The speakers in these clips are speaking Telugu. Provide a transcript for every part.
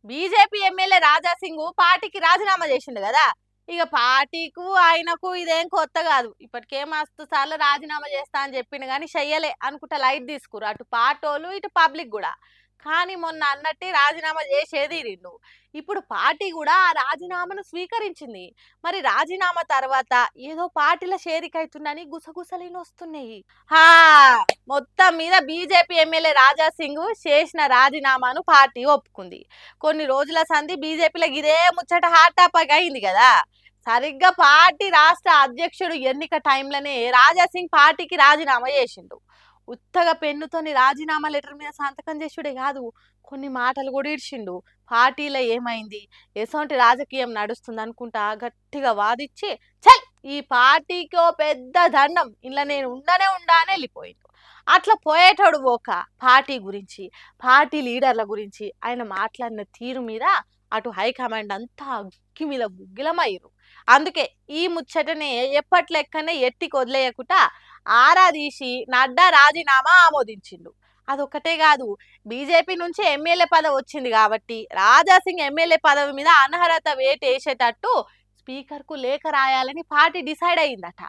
బీజేపీ ఎమ్మెల్యే రాజా సింగ్ పార్టీకి రాజీనామా చేసిండు కదా. ఇక పార్టీకు ఆయనకు ఇదేం కొత్త కాదు. ఇప్పటికే మస్తు సార్లు రాజీనామా చేస్తా అని చెప్పిండు కానీ చెయ్యలే అనుకుంటా లైట్ తీసుకురు అటు పార్టోలు ఇటు పబ్లిక్ కూడా. కానీ మొన్న అన్నట్టు రాజీనామా చేసేది రెండు. ఇప్పుడు పార్టీ కూడా ఆ రాజీనామాను స్వీకరించింది. మరి రాజీనామా తర్వాత ఏదో పార్టీల చేరికైతుందని గుసగుసలేని వస్తున్నాయి. హా, మొత్తం మీద బీజేపీ ఎమ్మెల్యే రాజా సింగ్ చేసిన రాజీనామాను పార్టీ ఒప్పుకుంది. కొన్ని రోజుల సంధి బీజేపీలో ఇదే ముచ్చట హాట్ టాపిక్ అయింది కదా. సరిగ్గా పార్టీ రాష్ట్ర అధ్యక్షుడు ఎన్నిక టైంలోనే రాజా సింగ్ పార్టీకి రాజీనామా చేసిండు. ఉత్తగా పెన్నుతోని రాజీనామా లెటర్ మీద సంతకం చేసుడే కాదు, కొన్ని మాటలు కూడా ఇడ్చిండు. పార్టీలో ఏమైంది, ఎసొంటి రాజకీయం నడుస్తుంది అనుకుంటా గట్టిగా వాదిచ్చి చల్ ఈ పార్టీకి ఓ పెద్ద దండం, ఇలా నేను ఉండనే ఉండా అని వెళ్ళిపోయిండు. అట్లా పోయేటోడు ఒక పార్టీ గురించి, పార్టీ లీడర్ల గురించి ఆయన మాట్లాడిన తీరు మీద అటు హైకమాండ్ అంతా అగ్గి మీద గుగ్గిలమయ్యారు. అందుకే ఈ ముచ్చటనే ఎప్పటి లెక్కనే ఎట్టికి వదిలేయకుండా ఆరా తీసి నడ్డా రాజీనామా ఆమోదించిండు. అదొక్కటే కాదు, బీజేపీ నుంచి ఎమ్మెల్యే పదవి వచ్చింది కాబట్టి రాజాసింగ్ ఎమ్మెల్యే పదవి మీద అనర్హత వేటు వేసేటట్టు స్పీకర్కు లేఖ రాయాలని పార్టీ డిసైడ్ అయిందట.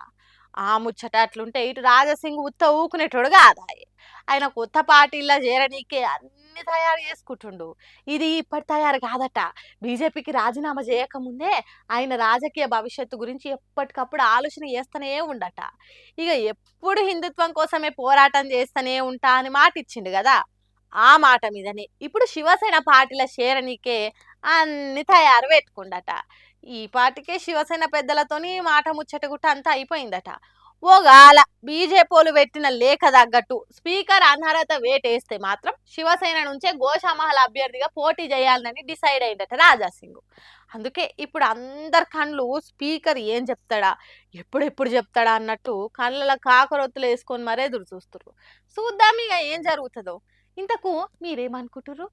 ఆ ముచ్చట అట్లుంటే ఇటు రాజాసింగ్ ఉత్త ఊకునేటోడు కాదాయే. ఆయన కొత్త పార్టీల్లో చేరనీకే అన్ని తయారు చేసుకుంటుండు. ఇది ఇప్పటి తయారు కాదట. బీజేపీకి రాజీనామా చేయకముందే ఆయన రాజకీయ భవిష్యత్తు గురించి ఎప్పటికప్పుడు ఆలోచన చేస్తూనే ఉండట. ఇక ఎప్పుడు హిందుత్వం కోసమే పోరాటం చేస్తూనే ఉంటా అని మాట ఇచ్చిండు కదా. ఆ మాట మీదనే ఇప్పుడు శివసేన పార్టీలో చేరనీకే అన్ని తయారు పెట్టుకుండట. ఈ పార్టీకే శివసేన పెద్దలతోని మాట ముచ్చట గుట్ట అంతా అయిపోయిందట. ఓగాల బీజేపీలు పెట్టిన లేఖ తగ్గట్టు స్పీకర్ అనర్హత వేటేస్తే మాత్రం శివసేన నుంచే గోషామహల్ అభ్యర్థిగా పోటీ చేయాలని డిసైడ్ అయిందట రాజాసింగ్. అందుకే ఇప్పుడు అందరి కళ్ళు స్పీకర్ ఏం చెప్తాడా, ఎప్పుడెప్పుడు చెప్తాడా అన్నట్టు కళ్ళలో కాకరొత్తులు వేసుకొని మరే ఎదురు చూస్తున్నారు. చూద్దాం ఇక ఏం జరుగుతుందో. ఇంతకు మీరేమనుకుంటుర్రు?